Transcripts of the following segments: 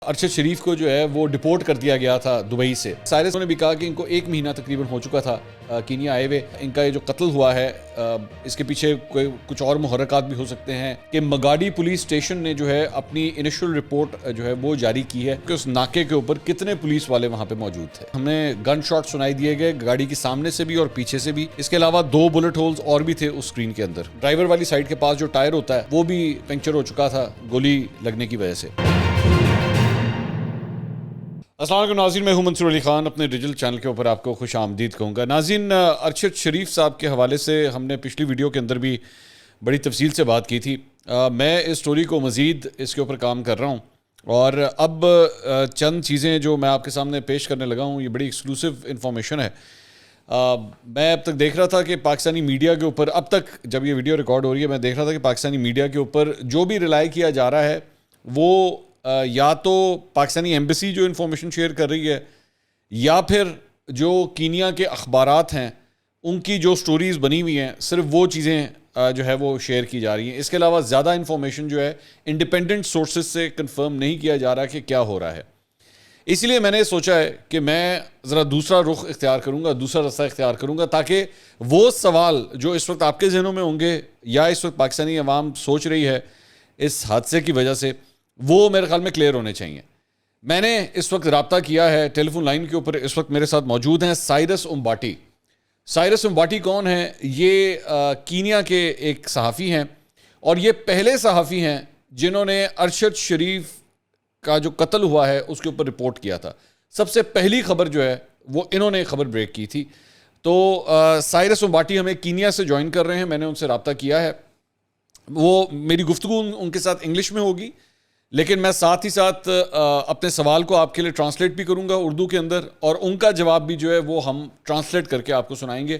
ارشد شریف کو جو ہے وہ ڈپورٹ کر دیا گیا تھا دبئی سے. سائرس نے بھی کہا کہ ان کو 1 مہینہ تقریباً ہو چکا تھا کینیا آئے ہوئے. ان کا یہ جو قتل ہوا ہے اس کے پیچھے کچھ اور محرکات بھی ہو سکتے ہیں کہ مگاڈی پولیس اسٹیشن نے جو ہے اپنی انیشل رپورٹ جو ہے وہ جاری کی ہے کہ اس ناکے کے اوپر کتنے پولیس والے وہاں پہ موجود تھے. ہمیں گن شاٹ سنائی دیے گئے گاڑی کے سامنے سے بھی اور پیچھے سے بھی. اس کے علاوہ 2 بلٹ ہولز اور بھی تھے اس اسکرین کے اندر. ڈرائیور والی سائڈ کے پاس جو ٹائر ہوتا ہے وہ بھی پنکچر ہو چکا تھا گولی لگنے کی وجہ سے. السلام علیکم ناظرین، میں ہوں منصور علی خان. اپنے ڈیجیٹل چینل کے اوپر آپ کو خوش آمدید کہوں گا. ناظرین، ارشد شریف صاحب کے حوالے سے ہم نے پچھلی ویڈیو کے اندر بھی بڑی تفصیل سے بات کی تھی. میں اس سٹوری کو مزید اس کے اوپر کام کر رہا ہوں اور اب چند چیزیں جو میں آپ کے سامنے پیش کرنے لگا ہوں، یہ بڑی ایکسکلوسیو انفارمیشن ہے. میں اب تک دیکھ رہا تھا کہ پاکستانی میڈیا کے اوپر، اب تک جب یہ ویڈیو ریکارڈ ہو رہی ہے، میں دیکھ رہا تھا کہ پاکستانی میڈیا کے اوپر جو بھی ریلائی کیا جا رہا ہے وہ یا تو پاکستانی ایمبیسی جو انفارمیشن شیئر کر رہی ہے یا پھر جو کینیا کے اخبارات ہیں ان کی جو سٹوریز بنی ہوئی ہیں صرف وہ چیزیں جو ہے وہ شیئر کی جا رہی ہیں. اس کے علاوہ زیادہ انفارمیشن جو ہے انڈیپینڈنٹ سورسز سے کنفرم نہیں کیا جا رہا کہ کیا ہو رہا ہے. اس لیے میں نے سوچا ہے کہ میں ذرا دوسرا رخ اختیار کروں گا، دوسرا راستہ اختیار کروں گا، تاکہ وہ سوال جو اس وقت آپ کے ذہنوں میں ہوں گے یا اس وقت پاکستانی عوام سوچ رہی ہے اس حادثے کی وجہ سے، وہ میرے خیال میں کلیئر ہونے چاہیے. میں نے اس وقت رابطہ کیا ہے ٹیلی فون لائن کے اوپر. اس وقت میرے ساتھ موجود ہیں سائرس امباٹی. سائرس امباٹی کون ہیں؟ یہ کینیا کے ایک صحافی ہیں اور یہ پہلے صحافی ہیں جنہوں نے ارشد شریف کا جو قتل ہوا ہے اس کے اوپر رپورٹ کیا تھا. سب سے پہلی خبر جو ہے وہ انہوں نے خبر بریک کی تھی. تو سائرس امباٹی ہمیں کینیا سے جوائن کر رہے ہیں. میں نے ان سے رابطہ کیا ہے. وہ میری گفتگو ان کے ساتھ انگلش میں ہوگی، لیکن میں ساتھ ہی ساتھ اپنے سوال کو آپ کے لیے ٹرانسلیٹ بھی کروں گا اردو کے اندر، اور ان کا جواب بھی جو ہے وہ ہم ٹرانسلیٹ کر کے آپ کو سنائیں گے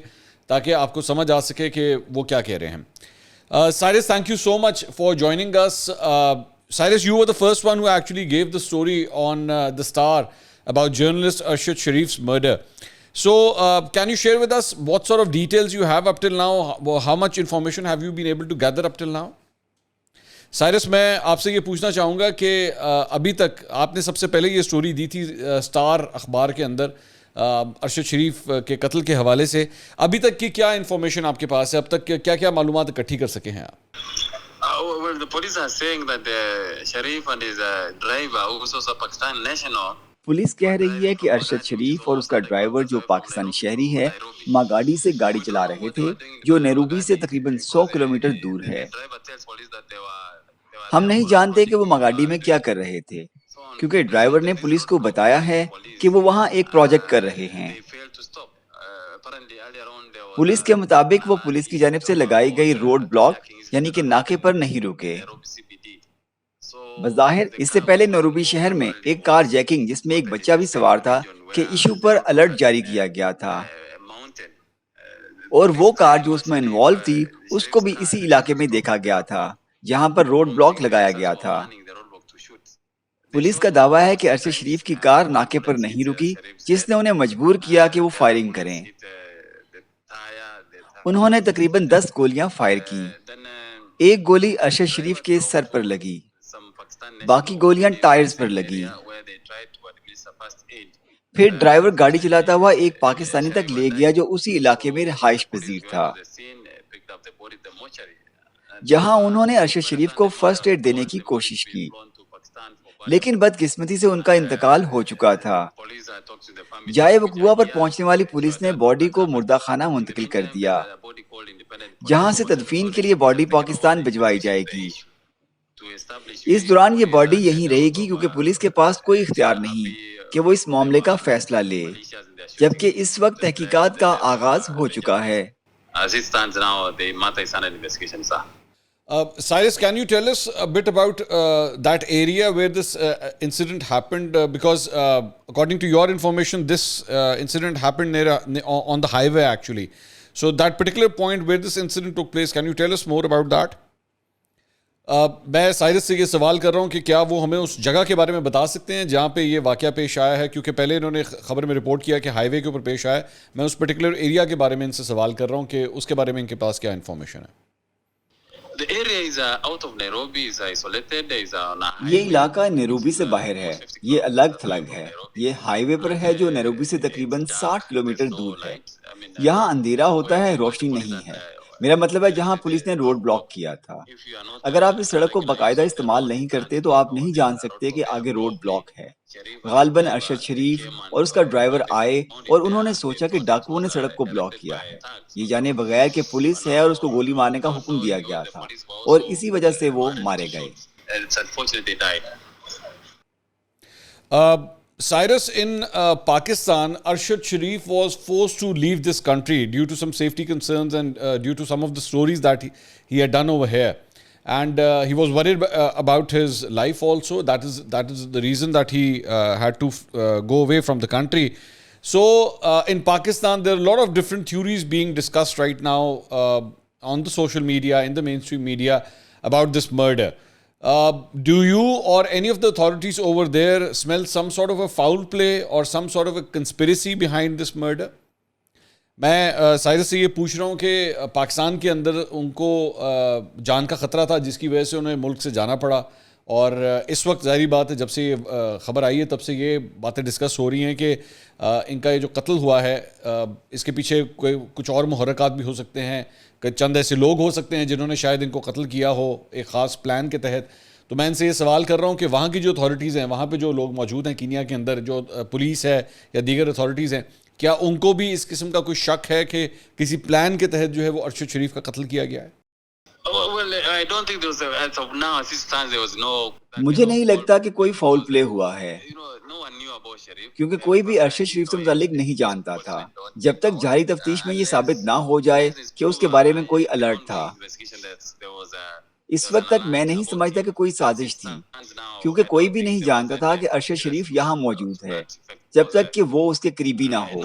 تاکہ آپ کو سمجھ آ سکے کہ وہ کیا کہہ رہے ہیں. Cyrus, thank you so much for joining us. Cyrus, you were the first one who actually gave the story on the Star about journalist Arshad Sharif's murder. So, can you share with us what sort of details you have up till now? How much information have you been able to gather up till now? Cyrus, میں آپ سے یہ پوچھنا چاہوں گا کہ ابھی تک آپ نے سب سے پہلے یہ سٹوری دی تھی سٹار اخبار کے اندر ارشد شریف کے قتل کے حوالے سے. ابھی تک کی کیا انفارمیشن آپ کے پاس ہے؟ اب تک کیا کیا معلومات اکٹھی کر سکے ہیں آپ؟ Well, the police are saying that Sharif and his driver, who was also a Pakistani national. Police کہہ رہی ہے کہ ارشد شریف اور اس کا ڈرائیور جو پاکستانی شہری ہے ماگاڈی سے گاڑی چلا رہے تھے جو نیروبی سے تقریباً 100 کلومیٹر دور ہے. ہم نہیں جانتے کہ وہ ماگاڈی میں کیا کر رہے تھے کیونکہ ڈرائیور نے پولیس کو بتایا ہے کہ وہ وہاں ایک پروجیکٹ کر رہے ہیں. پولیس کے مطابق وہ پولیس کی جانب سے لگائی گئی روڈ بلاک یعنی کہ ناکے پر نہیں رکے. بظاہر اس سے پہلے نیروبی شہر میں ایک کار جیکنگ جس میں ایک بچہ بھی سوار تھا کے ایشو پر الرٹ جاری کیا گیا تھا، اور وہ کار جو اس میں انوالو تھی اس کو بھی اسی علاقے میں دیکھا گیا تھا جہاں پر روڈ بلاک لگایا گیا تھا. پولیس کا دعویٰ ہے کہ ارشد شریف کی کار ناکے پر نہیں رکی جس نے انہیں مجبور کیا کہ وہ فائرنگ کریں. انہوں نے تقریباً 10 گولیاں فائر کی. ایک گولی ارشد شریف کے سر پر لگی، باقی گولیاں ٹائرز پر لگی. پھر ڈرائیور گاڑی چلاتا ہوا ایک پاکستانی تک لے گیا جو اسی علاقے میں رہائش پذیر تھا، جہاں انہوں نے ارشد شریف کو فرسٹ ایڈ دینے کی کوشش کی، لیکن بدقسمتی سے ان کا انتقال ہو چکا تھا. جائے وقوع پر پہنچنے والی پولیس نے باڈی کو مردہ خانہ منتقل کر دیا، جہاں سے تدفین کے لیے باڈی پاکستان بھجوائی جائے گی. اس دوران یہ باڈی یہیں رہے گی کیونکہ پولیس کے پاس کوئی اختیار نہیں کہ وہ اس معاملے کا فیصلہ لے، جبکہ اس وقت تحقیقات کا آغاز ہو چکا ہے. Cyrus, can you tell us a bit about that area where this incident happened? Because according to your information, this incident happened on the highway actually. So that particular point where this incident took place, can you tell us more about that? میں Cyrus سے یہ سوال کر رہا ہوں کہ کیا وہ ہمیں اس جگہ کے بارے میں بتا سکتے ہیں جہاں پہ یہ واقعہ پیش آیا ہے، کیونکہ پہلے انہوں نے خبر میں رپورٹ کیا کہ ہائی وے کے اوپر پیش آیا ہے. میں اس پرٹیکولر ایریا کے بارے میں ان سے سوال کر رہا ہوں کہ اس کے بارے میں ان کے پاس کیا انفارمیشن ہے. The area is out of Nairobi, is isolated, is on a یہ highway. علاقہ نیروبی سے باہر ہے، یہ الگ تھلگ ہے، یہ ہائی وے پر ہے جو نیروبی سے تقریباً 60 کلومیٹر دور ہے۔ یہاں اندھیرا ہوتا ہے، روشنی نہیں ہے۔ میرا مطلب ہے جہاں پولیس نے روڈ بلاک کیا تھا۔ اگر آپ اس سڑک کو باقاعدہ استعمال نہیں کرتے تو آپ نہیں جان سکتے کہ آگے روڈ بلاک ہے۔ غالباً ارشد شریف اور اس کا ڈرائیور آئے اور انہوں نے سوچا کہ ڈاکوؤں نے سڑک کو بلاک کیا ہے، یہ جانے بغیر کہ پولیس ہے اور اس کو گولی مارنے کا حکم دیا گیا تھا، اور اسی وجہ سے وہ مارے گئے۔ It's unfortunate they died. Cyrus, in Pakistan, Arshad Sharif was forced to leave this country due to some safety concerns and due to some of the stories that he had done over here. And he was worried about his life also. That is the reason that he had to go away from the country. So in Pakistan, there are a lot of different theories being discussed right now on the social media, in the mainstream media, about this murder. Do you or any of the authorities over there smell some sort of a foul play or some sort of a conspiracy behind this murder? میں Cyrus سے یہ پوچھ رہا ہوں کہ پاکستان کے اندر ان کو جان کا خطرہ تھا جس کی وجہ سے انہیں ملک سے جانا پڑا، اور اس وقت ظاہری بات ہے جب سے یہ خبر آئی ہے تب سے یہ باتیں ڈسکس ہو رہی ہیں کہ ان کا یہ جو قتل ہوا ہے اس کے پیچھے کوئی کچھ اور محرکات بھی ہو سکتے ہیں، کہ چند ایسے لوگ ہو سکتے ہیں جنہوں نے شاید ان کو قتل کیا ہو ایک خاص پلان کے تحت۔ تو میں ان سے یہ سوال کر رہا ہوں کہ وہاں کی جو اتھارٹیز ہیں، وہاں پہ جو لوگ موجود ہیں کینیا کے اندر، جو پولیس ہے یا دیگر اتھارٹیز ہیں، کیا ان کو بھی اس قسم کا کوئی شک ہے کہ کسی پلان کے تحت جو ہے وہ ارشد شریف کا قتل کیا گیا ہے؟ Well, I don't think there was, as of now, at this time, there was no. مجھے نہیں لگتا کہ کوئی فاؤل پلے ہوا ہے، No one knew about Sharif. کیونکہ کوئی بھی ارشد شریف سے متعلق نہیں جانتا تھا جب تک جاری تفتیش میں یہ ثابت نہ ہو جائے کہ اس کے بارے میں کوئی الرٹ تھا۔ اس وقت تک میں نہیں سمجھتا کہ کوئی سازش تھی، کیونکہ کوئی بھی نہیں جانتا تھا کہ ارشد شریف یہاں موجود ہے جب تک کہ وہ اس کے قریبی نہ ہو۔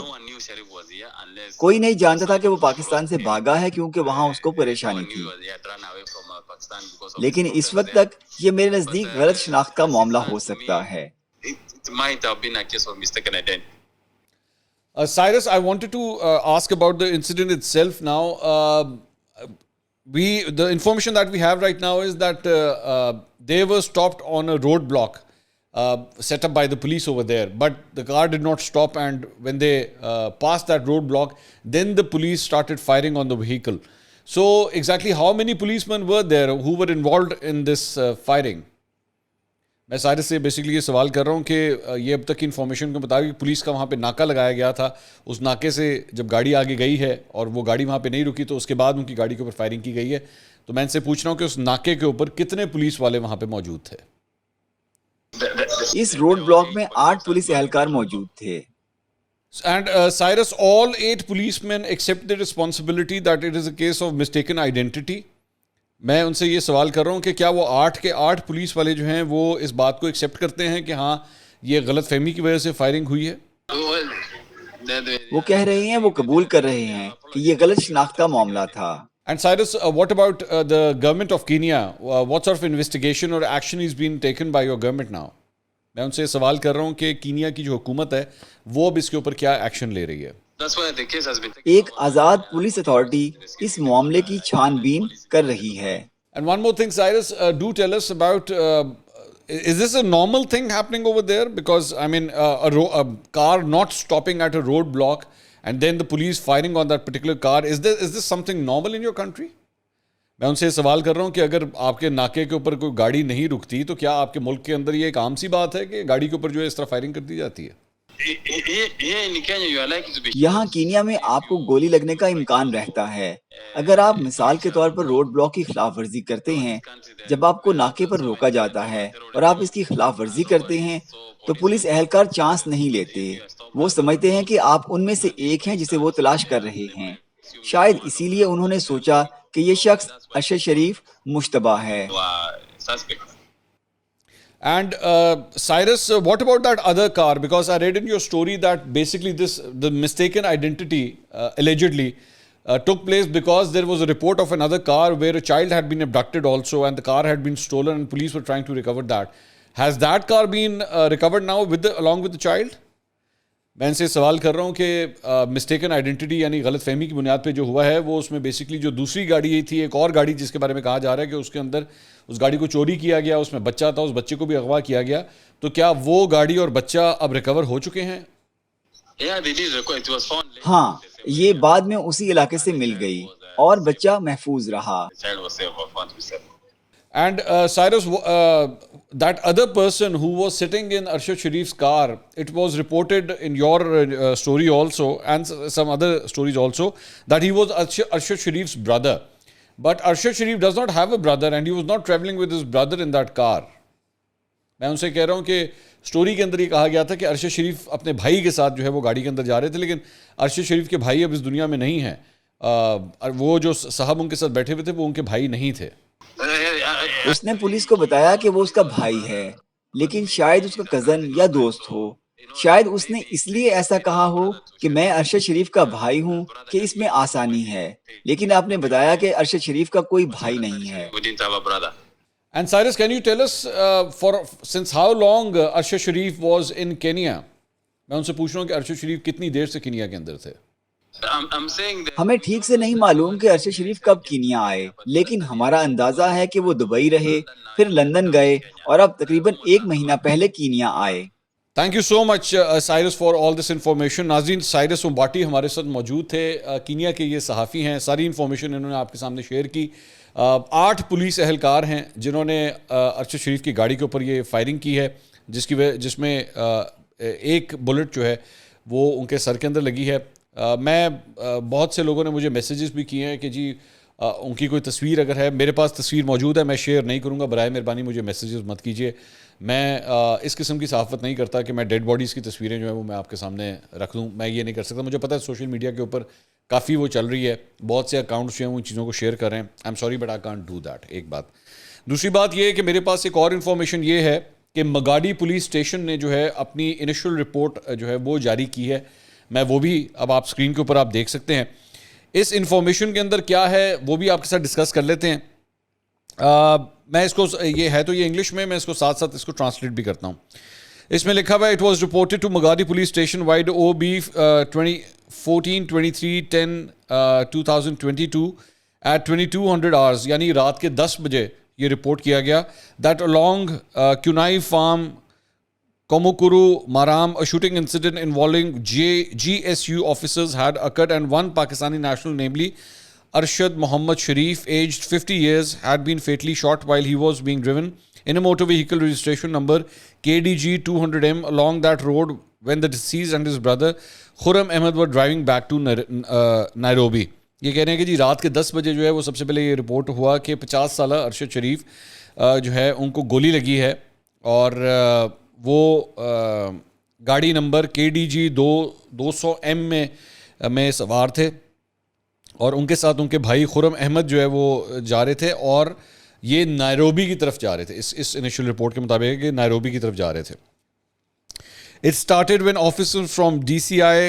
کوئی نہیں جانتا تھا کہ وہ پاکستان سے بھاگا ہے کیونکہ وہاں اس کو پریشانی تھی، لیکن اس وقت تک یہ میرے نزدیک غلط شناخت کا معاملہ ہو سکتا ہے۔ It might have been a case of mistaken identity. Cyrus, I wanted to ask about the incident itself now. The information that we have right now is that they were stopped on a roadblock set up by the police over there, but the car did not stop, and when they passed that roadblock, then the police started firing on the vehicle. So exactly how many policemen were there who were involved in this firing? میں Cyrus سے basically یہ سوال کر رہا ہوں کہ یہ اب تک کی انفارمیشن کے مطابق پولیس کا وہاں پہ ناکہ لگایا گیا تھا، اس ناکے سے جب گاڑی آگے گئی ہے اور وہ گاڑی وہاں پہ نہیں رکی تو اس کے بعد ان کی گاڑی کے اوپر فائرنگ کی گئی ہے۔ تو میں ان سے پوچھ رہا ہوں کہ اس ناکے کے اوپر کتنے پولیس والے وہاں پہ موجود تھے؟ اس روڈ بلاک میں 8 پولیس اہلکار موجود تھے۔ And Cyrus, all 8 policemen accept the responsibility that it is a case of mistaken identity. میں ان سے یہ سوال کر رہا ہوں کہ کیا وہ 8 کے 8 پولیس والے جو ہیں وہ اس بات کو ایکسیپٹ کرتے ہیں کہ ہاں یہ غلط فہمی کی وجہ سے فائرنگ ہوئی ہے؟ وہ کہہ رہے ہیں، وہ قبول کر رہے ہیں کہ یہ غلط شناخت کا معاملہ تھا۔ And Cyrus, what about the government of Kenya? What sort of investigation or action is being taken by your government now? میں ان سے سوال کر رہا ہوں کہ کینیا کی جو حکومت ہے وہ اب اس کے اوپر کیا ایکشن لے رہی ہے؟ ایک آزاد پولیس اتھارٹی اس معاملے کی چھان بین کر رہی ہے۔ And one more thing, Cyrus, do tell us about, is this a normal thing happening over there? Because, I mean, a car not stopping at a roadblock and then the police firing on that particular car, is this something normal in your country? میں ان سے سوال کر رہا ہوں کہ اگر آپ کے ناکے کے اوپر کوئی گاڑی نہیں رکتی تو کیا آپ کے ملک کے اندر یہ ایک عام سی بات ہے کہ گاڑی کے اوپر جو ہے اس طرح فائرنگ کر دی جاتی ہے؟ یہاں کینیا میں آپ کو گولی لگنے کا امکان رہتا ہے اگر آپ مثال کے طور پر روڈ بلاک کی خلاف ورزی کرتے ہیں۔ جب آپ کو ناکے پر روکا جاتا ہے اور آپ اس کی خلاف ورزی کرتے ہیں تو پولیس اہلکار چانس نہیں لیتے، وہ سمجھتے ہیں کہ آپ ان میں سے ایک ہیں جسے وہ تلاش کر رہے ہیں۔ شاید اسی لیے انہوں نے سوچا کہ یہ شخص ارشد شریف مشتبہ ہے۔ And Cyrus, what about that other car? Because I read in your story that basically the mistaken identity allegedly took place because there was a report of another car where a child had been abducted also, and the car had been stolen and police were trying to recover that. Has that car been recovered now along with the child? میں ان سے سوال کر رہا ہوں کہ mistaken identity یعنی غلط فہمی کی بنیاد پہ جو ہوا ہے وہ اس میں بیسکلی جو دوسری گاڑی یہ تھی، ایک اور گاڑی جس کے بارے میں کہا جا رہا ہے کہ اس کے اندر اس گاڑی کو چوری کیا گیا، اس میں بچہ تھا، اس بچے کو بھی اغوا کیا گیا، تو کیا وہ گاڑی اور بچہ اب ریکور ہو چکے ہیں؟ ہاں، یہ بعد میں اسی علاقے سے مل گئی اور بچہ محفوظ رہا۔ And Cyrus, that other person who was sitting in Arshad Sharif's car, it was reported in your story also and some other stories also that he was Arshad Sharif's brother. But Arshad Sharif does not have a brother and he was not traveling with his brother in that car. میں ان سے کہہ رہا ہوں کہ story کے اندر یہ کہا گیا تھا کہ ارشد شریف اپنے بھائی کے ساتھ جو ہے وہ گاڑی کے اندر جا رہے تھے، لیکن ارشد شریف کے بھائی اب اس دنیا میں نہیں ہیں، وہ جو صاحب ان کے ساتھ بیٹھے ہوئے تھے وہ ان کے بھائی نہیں تھے۔ اس نے پولیس کو بتایا کہ وہ اس کا بھائی ہے، لیکن شاید اس کا کزن یا دوست ہو۔ شاید اس نے اس لیے ایسا کہا ہو کہ میں ارشد شریف کا بھائی ہوں کہ اس میں آسانی ہے، لیکن آپ نے بتایا کہ ارشد شریف کا کوئی بھائی نہیں ہے۔ And Cyrus, can you tell us since how long Arshad Sharif was in Kenya? میں ان سے پوچھ رہا ہوں کہ ارشد شریف کتنی دیر سے کینیا کے اندر تھے؟ ہمیں ٹھیک سے نہیں معلوم کہ ارشد شریف کب کینیا آئے، لیکن ہمارا اندازہ ہے کہ وہ دبئی رہے، پھر لندن گئے اور اب تقریباً 1 مہینہ پہلے کینیا آئے۔ Thank you so much Cyrus for all this information. ناظرین، سائرس امباٹی ہمارے ساتھ موجود تھے، کینیا کے یہ صحافی ہیں، ساری انفارمیشن انہوں نے آپ کے سامنے شیئر کی۔ 8 پولیس اہلکار ہیں جنہوں نے ارشد شریف کی گاڑی کے اوپر یہ فائرنگ کی ہے، جس میں ایک بلٹ جو ہے وہ ان کے سر کے اندر لگی ہے۔ میں بہت سے لوگوں نے مجھے میسیجز بھی کیے ہیں کہ جی ان کی کوئی تصویر اگر ہے، میرے پاس تصویر موجود ہے، میں شیئر نہیں کروں گا، برائے مہربانی مجھے میسیجز مت کیجیے۔ میں اس قسم کی صحافت نہیں کرتا کہ میں ڈیڈ باڈیز کی تصویریں جو ہیں وہ میں آپ کے سامنے رکھ دوں، میں یہ نہیں کر سکتا۔ مجھے پتہ ہے سوشل میڈیا کے اوپر کافی وہ چل رہی ہے، بہت سے اکاؤنٹس جو ہیں وہ ان چیزوں کو شیئر کر رہے ہیں۔ I am sorry but I can't do that, ایک بات۔ دوسری بات یہ ہے کہ میرے پاس ایک اور انفارمیشن یہ ہے کہ مگاڈی پولیس اسٹیشن نے جو ہے اپنی انیشل رپورٹ جو ہے وہ جاری کی ہے، میں وہ بھی اب آپ اسکرین کے اوپر آپ دیکھ سکتے ہیں۔ اس انفارمیشن کے اندر کیا ہے وہ بھی آپ کے ساتھ ڈسکس کر لیتے ہیں۔ میں اس کو یہ ہے تو یہ انگلش میں اس کو ساتھ ساتھ اس کو ٹرانسلیٹ بھی کرتا ہوں۔ اس میں لکھا ہوا ہے it was reported to Magadi police station vide O B 14/23/10/2022 at 2200 hours، یعنی رات کے 10 بجے یہ رپورٹ کیا گیا دیٹ along کنائی فارم کوموکورو مارام a shooting incident involving GSU officers had occurred and one Pakistani national, namely Arshad Mohammad Sharif, aged 50 years, had been fatally shot while he was being driven in a motor vehicle registration number KDG 200M along that road when the deceased and his brother Khurram Ahmed were driving back to Nairobi۔ یہ کہہ رہے ہیں کہ جی رات کے 10 بجے جو ہے وہ سب سے پہلے یہ رپورٹ ہوا کہ 50 سالہ ارشد شریف جو ہے ان کو گولی لگی ہے اور وہ گاڑی نمبر KDG 200M میں سوار تھے اور ان کے ساتھ ان کے بھائی خرم احمد جو ہے وہ جا رہے تھے اور یہ نائروبی کی طرف جا رہے تھے۔ اس انیشل رپورٹ کے مطابق کہ نائروبی کی طرف جا رہے تھے۔ It started when officers from DCI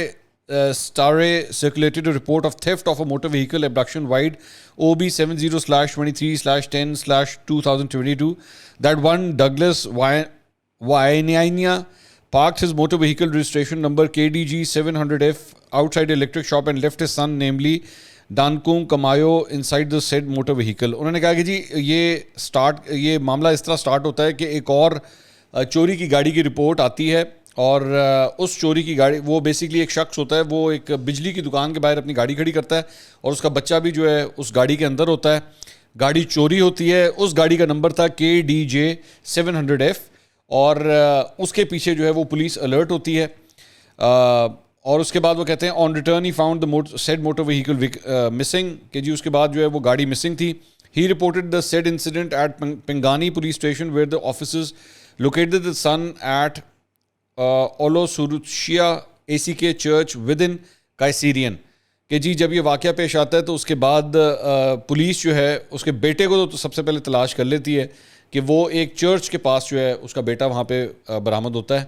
Stare circulated a report of theft of a motor vehicle abduction wide OB 70/23/10/2022 that one Douglas Wainania parked his motor vehicle registration number KDG 700F outside an electric shop and left his son, namely Dankung Kamayo, inside the said motor vehicle۔ انہوں نے کہا کہ جی یہ معاملہ اس طرح start ہوتا ہے کہ ایک اور چوری کی گاڑی کی رپورٹ آتی ہے اور اس چوری کی گاڑی وہ بیسکلی ایک شخص ہوتا ہے، وہ ایک بجلی کی دکان کے باہر اپنی گاڑی کھڑی کرتا ہے اور اس کا بچہ بھی جو ہے اس گاڑی کے اندر ہوتا ہے۔ گاڑی چوری ہوتی ہے، اس گاڑی کا نمبر تھا KDJ 700F اور اس کے پیچھے جو ہے وہ پولیس الرٹ ہوتی ہے اور اس کے بعد وہ کہتے ہیں on return he found the said motor vehicle missing, کہ جی اس کے بعد جو ہے وہ گاڑی مسنگ تھی۔ He reported the said incident at Pangani police station where the officers located the son at اولو سروشیا ACK چرچ ود ان کائسیرین، کہ جی جب یہ واقعہ پیش آتا ہے تو اس کے بعد پولیس جو ہے اس کے بیٹے کو تو سب سے پہلے تلاش کر لیتی ہے کہ وہ ایک چرچ کے پاس جو ہے اس کا بیٹا وہاں پہ برآمد ہوتا ہے۔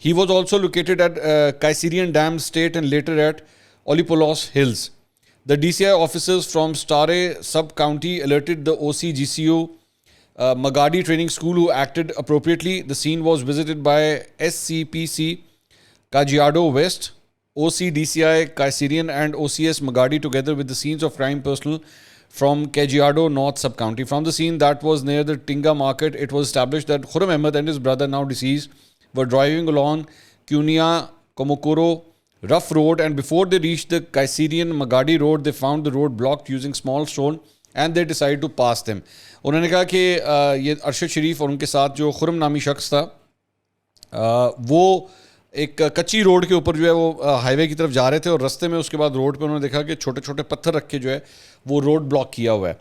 He was also located at Kaiserian Dam State and later at Olipolos Hills. The DCI officers from Stare Sub-County alerted the OCGCU Magadi Training School who acted appropriately. The scene was visited by SCPC Kajiado West. OC DCI Kaiserian and OCS Magadi together with the scenes of crime personnel from Kajiado North Sub-County. From the scene that was near the Tinga market, it was established that Khurram Ahmed and his brother, now deceased, were driving along Kunia Komokoro rough road, and before they reached the Kaiserian Magadi road, they found the road blocked using small stone and they decided to pass them. انہوں نے کہا کہ یہ ارشد شریف اور ان کے ساتھ جو خرم نامی شخص تھا وہ ایک کچی روڈ کے اوپر جو ہے وہ ہائی وے کی طرف جا رہے تھے، اور رستے میں اس کے بعد روڈ پہ انہوں نے دیکھا کہ چھوٹے چھوٹے پتھر رکھ کے جو ہے وہ روڈ بلاک کیا ہوا ہے.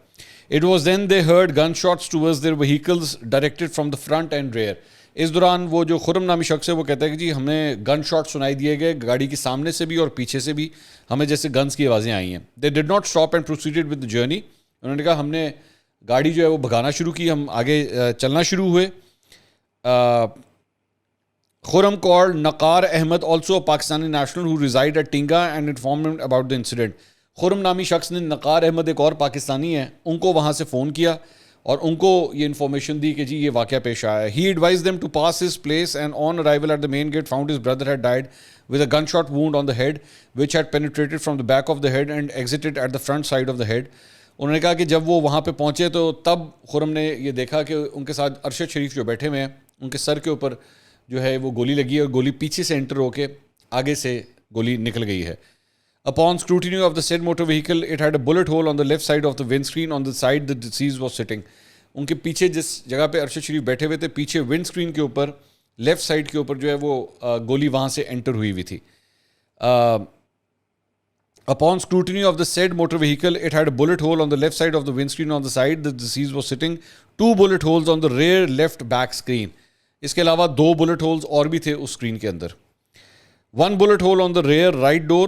It was then they heard gun shots towards their vehicles directed from the front and rear. اس دوران وہ جو خرم نامی شخص ہے وہ کہتا ہے کہ جی ہمیں گن شاٹ سنائی دیے گئے گاڑی کے سامنے سے بھی اور پیچھے سے بھی، ہمیں جیسے گنز کی آوازیں آئی ہیں. They did not stop and proceeded with the journey. انہوں نے کہا ہم نے گاڑی جو ہے وہ بھگانا شروع کی، ہم آگے چلنا شروع ہوئے. خرم called نقار Ahmad also a Pakistani national who reside at Tinga and informed him about the incident. خرم نامی شخص نے نقار احمد ایک اور پاکستانی ہیں ان کو وہاں سے فون کیا اور ان کو یہ انفارمیشن دی کہ جی یہ واقعہ پیش آیا ہے. He advised them to pass his place and on arrival at the main gate found his brother had died with a gunshot wound on the head which had penetrated from the back of the head and exited at the front side of the head. انہوں نے کہا کہ جب وہ وہاں پہ پہنچے تو تب خرم نے یہ دیکھا کہ ان کے ساتھ ارشد شریف جو بیٹھے ہوئے ہیں ان کے سر کے اوپر جو ہے وہ گولی لگی ہے اور گولی پیچھے سے انٹر ہو کے آگے سے گولی نکل گئی ہے. Upon scrutiny of the said motor vehicle, it had a bullet hole on the left side of the windscreen on the side the deceased was sitting. ان کے پیچھے جس جگہ پہ ارشد شریف بیٹھے ہوئے تھے پیچھے ونڈ اسکرین کے اوپر لیفٹ سائڈ کے اوپر جو ہے وہ گولی وہاں سے انٹر ہوئی ہوئی تھی. Upon scrutiny of the said motor vehicle, it had a bullet hole on the left side of the windscreen on the side the deceased was sitting. 2 bullet holes on the rear left back screen. اس کے علاوہ 2 bullet holes اور بھی تھے اس screen کے اندر. 1 bullet hole on the rear right door.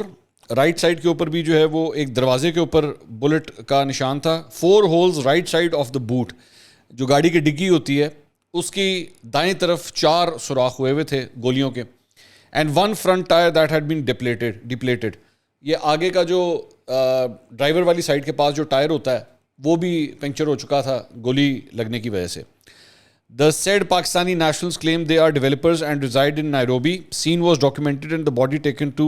Right side کے اوپر بھی جو ہے وہ ایک دروازے کے اوپر بلٹ کا نشان تھا. 4 holes right side of the boot. جو گاڑی کی ڈگی ہوتی ہے اس کی دائیں طرف 4 سوراخ ہوئے ہوئے تھے گولیوں کے. And 1 front tire that had been depleted. یہ آگے کا جو ڈرائیور والی سائڈ کے پاس جو ٹائر ہوتا ہے وہ بھی پنکچر ہو چکا تھا گولی لگنے کی وجہ سے. The said Pakistani nationals claim they are developers and reside in Nairobi. Scene was documented and the body taken to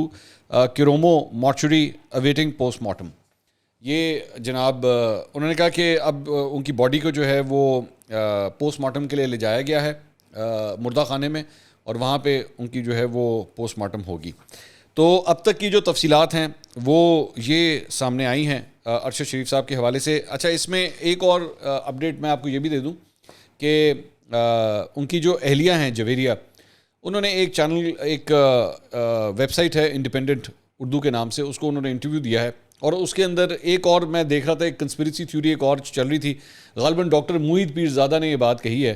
Kiromo mortuary awaiting post-mortem. یہ جناب انہوں نے کہا کہ اب ان کی باڈی کو جو ہے وہ پوسٹ مارٹم کے لیے لے جایا گیا ہے مردہ خانے میں اور وہاں پہ ان کی جو ہے وہ پوسٹ مارٹم ہوگی. تو اب تک کی جو تفصیلات ہیں وہ یہ سامنے آئی ہیں ارشد شریف صاحب کے حوالے سے. اچھا اس میں ایک اور اپڈیٹ میں آپ کو یہ بھی دے دوں کہ ان کی جو اہلیہ ہیں جویریہ انہوں نے ایک چینل ایک ویب سائٹ ہے انڈیپینڈنٹ اردو کے نام سے اس کو انہوں نے انٹرویو دیا ہے اور اس کے اندر ایک اور میں دیکھ رہا تھا ایک کنسپریسی تھیوری ایک اور چل رہی تھی. غالباً ڈاکٹر موید پیرزادہ نے یہ بات کہی ہے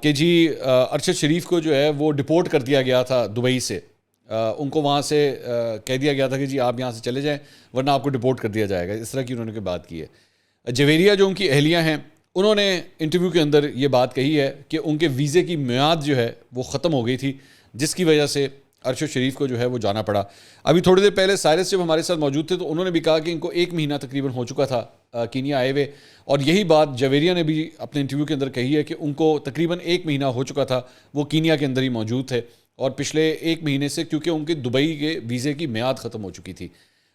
کہ جی ارشد شریف کو جو ہے وہ ڈپورٹ کر دیا گیا تھا دبئی سے. ان کو وہاں سے کہہ دیا گیا تھا کہ جی آپ یہاں سے چلے جائیں ورنہ آپ کو ڈپورٹ کر دیا جائے گا. اس طرح کی انہوں نے بات کی ہے. جویریہ جو ان کی اہلیہ ہیں انہوں نے انٹرویو کے اندر یہ بات کہی ہے کہ ان کے ویزے کی میعاد جو ہے وہ ختم ہو گئی تھی جس کی وجہ سے ارشد شریف کو جو ہے وہ جانا پڑا. ابھی تھوڑی دیر پہلے سائرس جب ہمارے ساتھ موجود تھے تو انہوں نے بھی کہا کہ ان کو 1 مہینہ تقریباً ہو چکا تھا کینیا آئے ہوئے اور یہی بات جویریہ نے بھی اپنے انٹرویو کے اندر کہی ہے کہ ان کو تقریباً 1 مہینہ ہو چکا تھا وہ کینیا کے اندر ہی موجود تھے اور پچھلے 1 مہینے سے کیونکہ ان کے دبئی کے ویزے کی میعاد ختم ہو چکی تھی.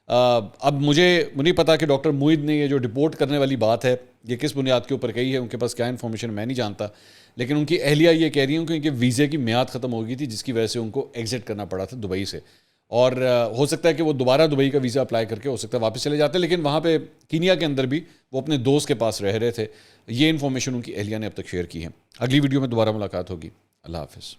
اب مجھے نہیں پتا کہ ڈاکٹر موید نے یہ جو ڈپورٹ کرنے والی بات ہے یہ کس بنیاد کے اوپر کہی ہے، ان کے پاس کیا انفارمیشن میں نہیں جانتا، لیکن ان کی اہلیہ یہ کہہ رہی ہیں کہ ان کے ویزے کی میعاد ختم ہو گئی تھی جس کی وجہ سے ان کو ایگزٹ کرنا پڑا تھا دبئی سے اور ہو سکتا ہے کہ وہ دوبارہ دبئی کا ویزا اپلائی کر کے ہو سکتا ہے واپس چلے جاتے، لیکن وہاں پہ کینیا کے اندر بھی وہ اپنے دوست کے پاس رہ رہے تھے. یہ انفارمیشن ان کی اہلیہ نے اب تک شیئر کی ہے. اگلی ویڈیو میں دوبارہ ملاقات ہوگی. اللہ حافظ.